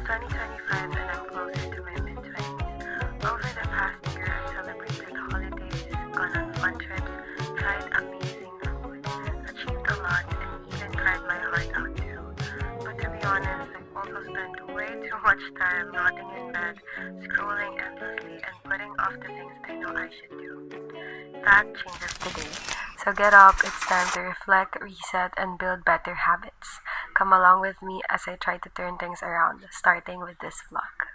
2025 and I'm closer to my mid-20s. Over the past year, I've celebrated holidays, gone on fun trips, tried amazing food, achieved a lot, and even cried my heart out too. But to be honest, I've also spent way too much time rotting in bed, scrolling endlessly, and putting off the things I know I should do. That changes today. So get up, it's time to reflect, reset, and build better habits. Come along with me as I try to turn things around, starting with this vlog.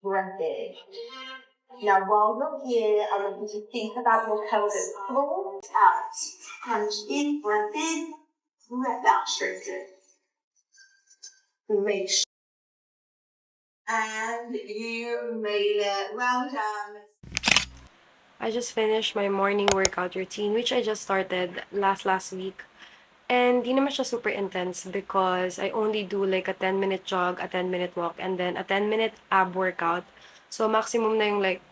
Breathing. Now, while you're here, I want you to think about your pelvic floor out. Punch in, breath in, breath out, straighten. Make sure. And you made it. Well done. I just finished my morning workout routine, which I just started last week. And di naman siya super intense because I only do like a 10-minute jog, a 10-minute walk, and then a 10-minute ab workout. So maximum na yung like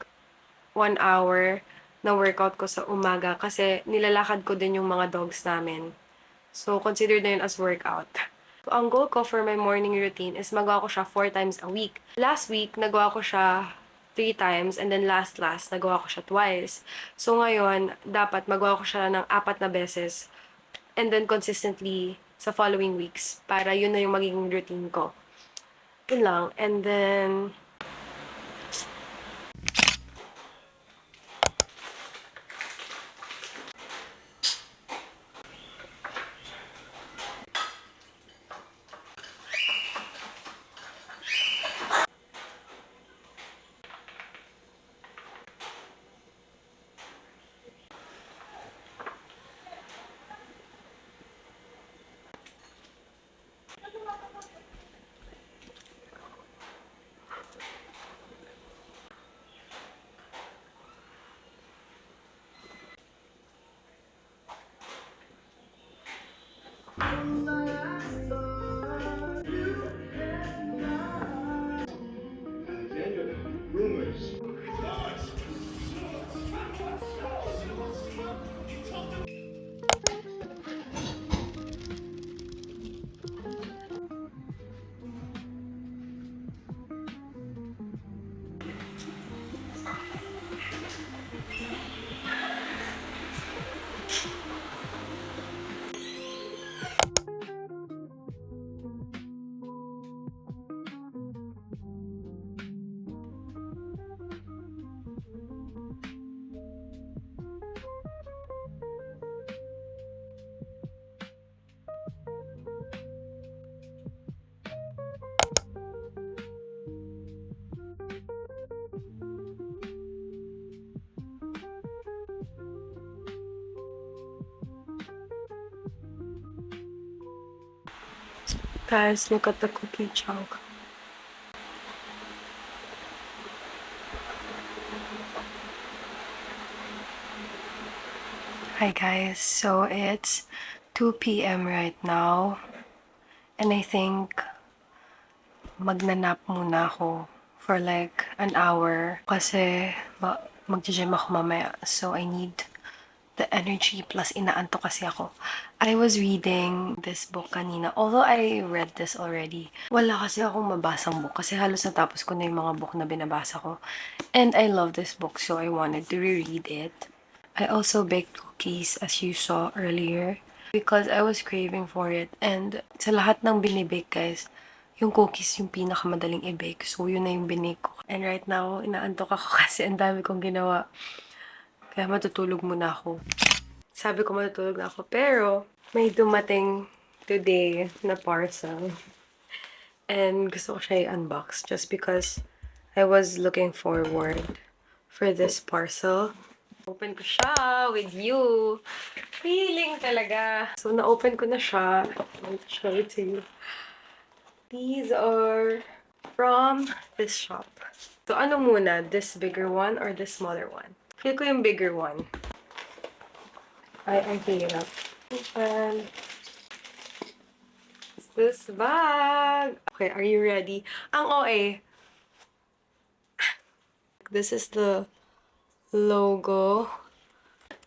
1 hour na workout ko sa umaga kasi nilalakad ko din yung mga dogs namin. So consider na yun as workout. So, ang goal ko for my morning routine is magawa ko siya 4 times a week. Last week, nagawa ko siya 3 times and then last nagawa ko siya twice. So ngayon, dapat magawa ko siya ng 4 na beses and then consistently sa following weeks para yun na yung magiging routine ko. Yun lang. And then, Guys, look at the cookie chunk. Hi guys, so it's 2 p.m. right now. And I think magnanap muna ako for like an hour. Kasi mag-gym ako mamaya. So I need the energy plus inaanto kasi ako. I was reading this book kanina. Although I read this already, wala kasi akong mabasang book kasi halos natapos ko na yung mga book na binabasa ko. And I love this book so I wanted to reread it. I also baked cookies as you saw earlier because I was craving for it. And sa lahat ng binibake guys, yung cookies yung pinakamadaling i-bake. So yun na yung binake ko. And right now, inaantok ako kasi ang dami kong ginawa. Kaya matutulog muna ako. Sabi ko matutulog na ako, pero may dumating today na parcel. And gusto ko siya i-unbox just because I was looking forward for this parcel. Open ko siya with you. Feeling talaga. So, na-open ko na siya. I want to show it to you. These are from this shop. So, ano muna? This bigger one or this smaller one? Feel ko yung bigger one. Ang hirap. And it's this bag. Okay, are you ready? Ang OA. This is the logo.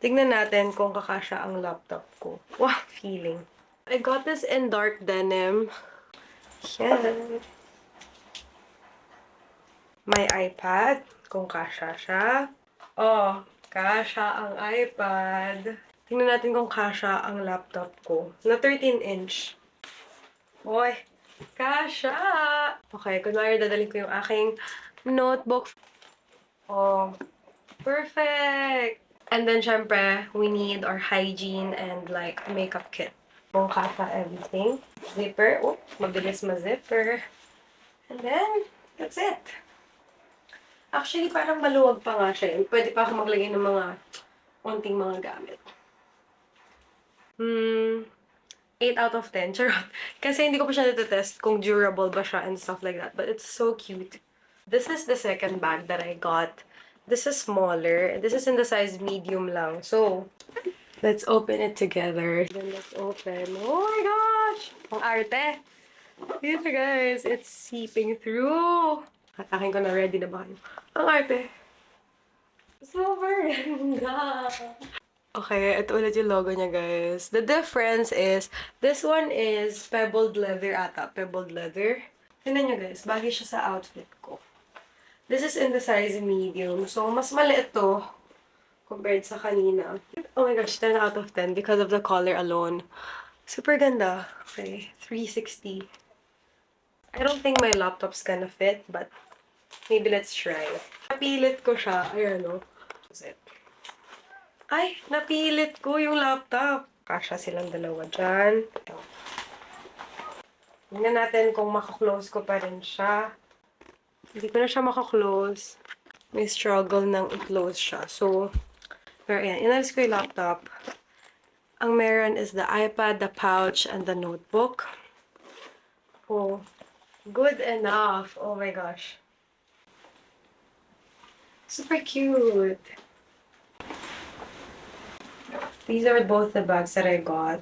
Tignan natin kung kakasya ang laptop ko. Wow, feeling. I got this in dark denim. Yan. My iPad, kung kasya siya. Oh, kasya ang iPad. Tingnan natin kung kasya ang laptop ko. Na 13-inch. Hoy, kasya! Okay, kunwari dadalhin ko yung aking notebook. Oh, perfect! And then, syempre, we need our hygiene and like makeup kit. Kung kasya everything. Zipper. Oh, mabilis ma-zipper. And then, that's it. Actually, parang maluwag pa nga siya. Pwede pa ako maglagay ng mga konting mga gamit. 8 out of 10. Charot. Kasi hindi ko pa siya natetest kung durable ba siya and stuff like that. But it's so cute. This is the second bag that I got. This is smaller. This is in the size medium lang. So, let's open it together. Then let's open. Oh my gosh! Ang arte! Dito guys, it's seeping through. Hatakin ko na, ready na ba kayo? Ang arte. Super ganda. Okay, ito ulit yung logo niya, guys. The difference is, this one is pebbled leather ata. Pebbled leather. Tignan nyo, guys. Bagay siya sa outfit ko. This is in the size medium. So, mas maliit to compared sa kanina. Oh my gosh, 10 out of 10 because of the color alone. Super ganda. Okay, 360. I don't think my laptop's gonna fit, but maybe let's try. Napilit ko siya. Ayan, no? That's it. Ay, napilit ko yung laptop. Kasya silang dalawa dyan. Tingnan natin kung makaklose ko pa rin siya. Hindi ko na siya makaklose. May struggle nang i-close siya. So, pero ayan, inalis ko yung laptop. Ang meron is the iPad, the pouch, and the notebook. Oh, good enough. Oh my gosh. Super cute. These are both the bags that I got.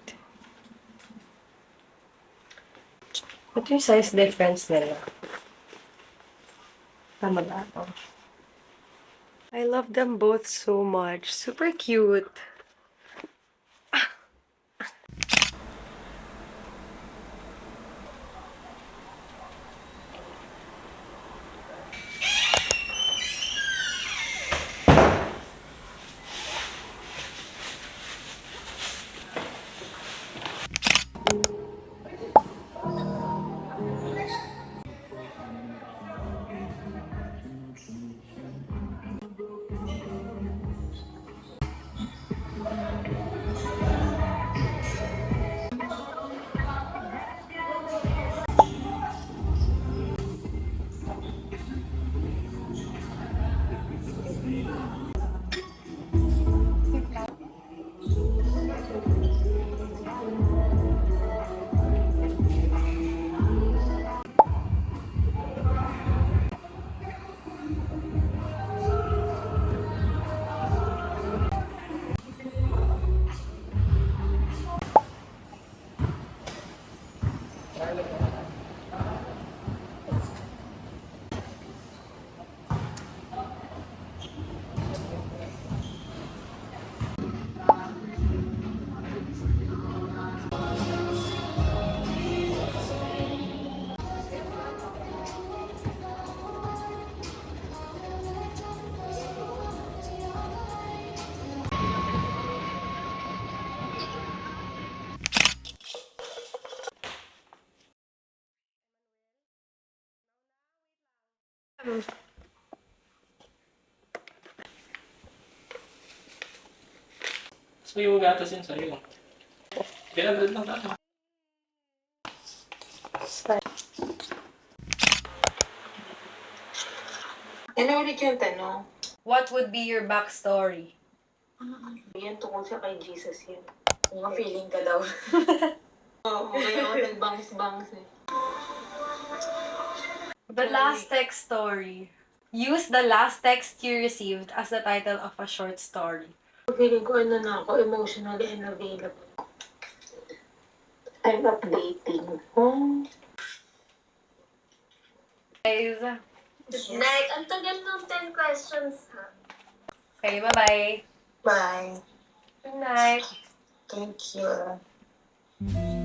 What yung size difference nila? Tama ba? Oh. I love them both so much. Super cute. So yung gatas yun sa'yo. Pinagod lang tayo. Ano ulit yung tanong? What would be your backstory? Yan tungkol siya kay Jesus yun. Mga feeling ka daw. Oo, kaya ako nag-bangs-bangs eh. The last text story. Use the last text you received as the title of a short story. Feeling ko ano na ako, emotionally unavailable. I'm updating. Guys, Like, ang tagal ng 10 questions, ha? okay, bye-bye. Bye. Good night. Thank you.